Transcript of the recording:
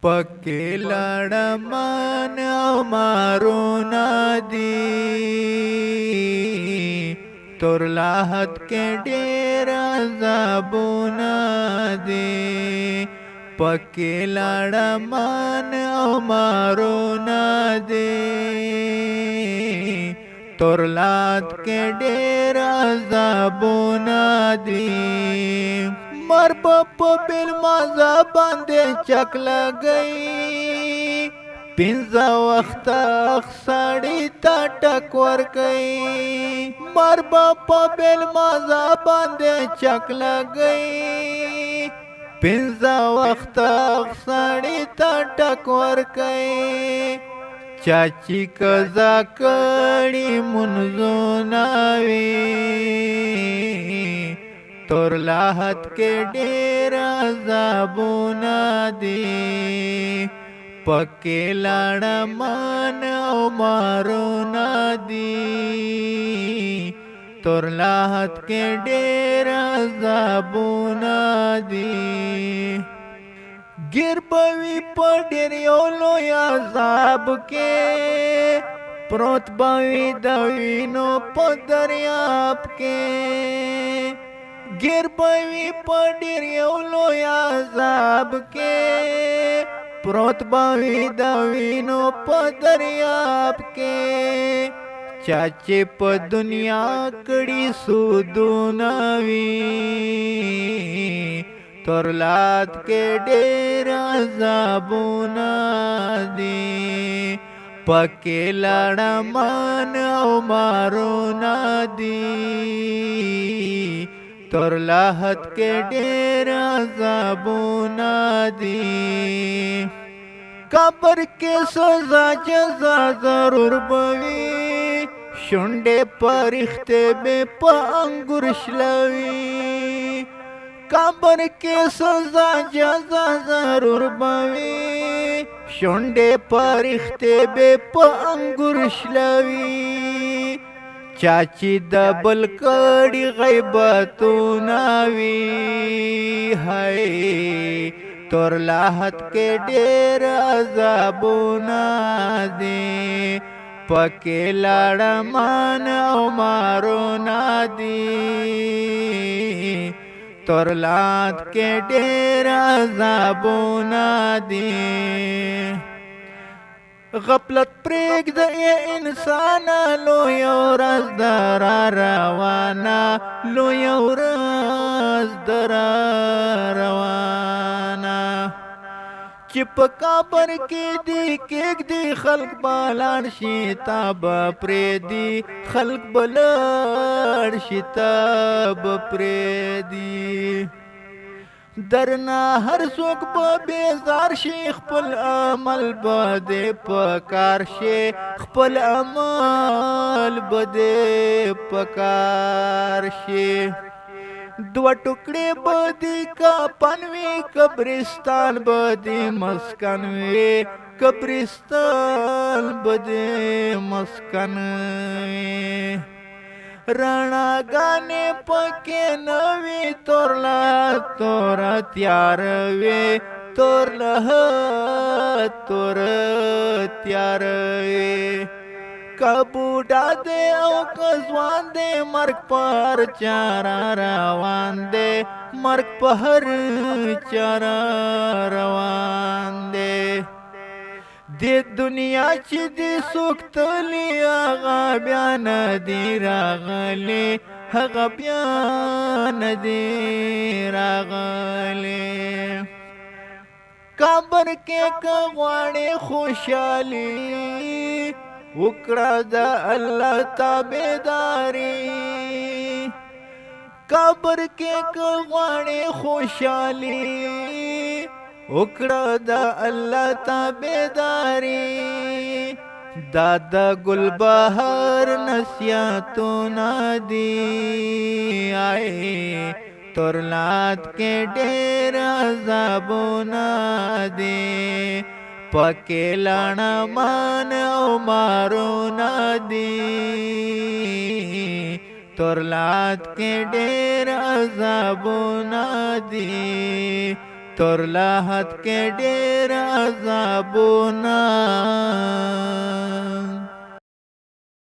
پکې لړمان مارونه دي تور لاحت کې ډېر عذابونه دي پکې لړمان مارونه دي تور لاحت کې ډېر عذابونه دي مر په بل مازه باندې چک لګئی پنځه وخت سړی ته ټک ورکئی مر په بل مازه باندې چک لګئی پنځه وخت سړی ته ټک ورکئی چاچی قضا کړي منځونه وي تور لاحت کې ډېر عذابونه دي پکې لړمان مارونه دي تور لاحت کې ډېر عذابونه دي ګیر بوي په ډېر یو لوی عذاب کې پروت بوي د وینو په دریاب کې ګیر بوي په ډېر یو لوی عذاب کې پروت بوي د وینو په دریاب کې چا چې په دنیا کړي سودونه وي تور لاحت کې ډېر عذابونه دي پکې لړمان مارونه دي تور لاحت کې ډېر عذابونه دي قبر کې سزا جزا ضرور بوي شونډې پرښتې به په انګور شلوي قبر کې سزا جزا ضرور بوي شونډې پرښتې به په انګور شلوي چاچی د بل کړي غیبتونه وي هاي تور لاحت کې ډېر عذابونه دي پکې لړمان مارونه دي تور لاحت کې ډېر عذابونه دي غفلت پرېږده انسان لویه ورځ در روانه لویه ورځ در روانه چې په قبر کې دی کېږدي خلق به لاړ شي تا به پرېږدي خلق به لاړ شي تا به پرېږدي درنا هر څوک به بیزار شي خپل عمل به دې په کار شي خپل عمل به دې په کار شي دوه ټوکړې به دې کفن وي قبرستان به دې مسکن وي قبرستان به دې مسکن وي رڼاګانې پکې نه وي تور لاحت تور تیار وي تور لاحت تور تیار وي که بوډا دی او که ځوان دی مرګ په هر چا روان دی مرګ په هر چا روان دی دې دنیا چې دې څوک تللی هغه بیا نه دی راغلی هغه بیا نه دی راغلی قبر کې که غواړې خوشحالي وکړه د الله تابعداري قبر کې که غواړې خوشحالي وکړه د الله تابعداري دا د ګلبهار نصیحتونه دي آی تور لاحت کې ډېر عذابونه دي پکې لړمان مارونه دي تور لاحت کې ډېر عذابونه دي تور لاحت کې ډېر عذابونه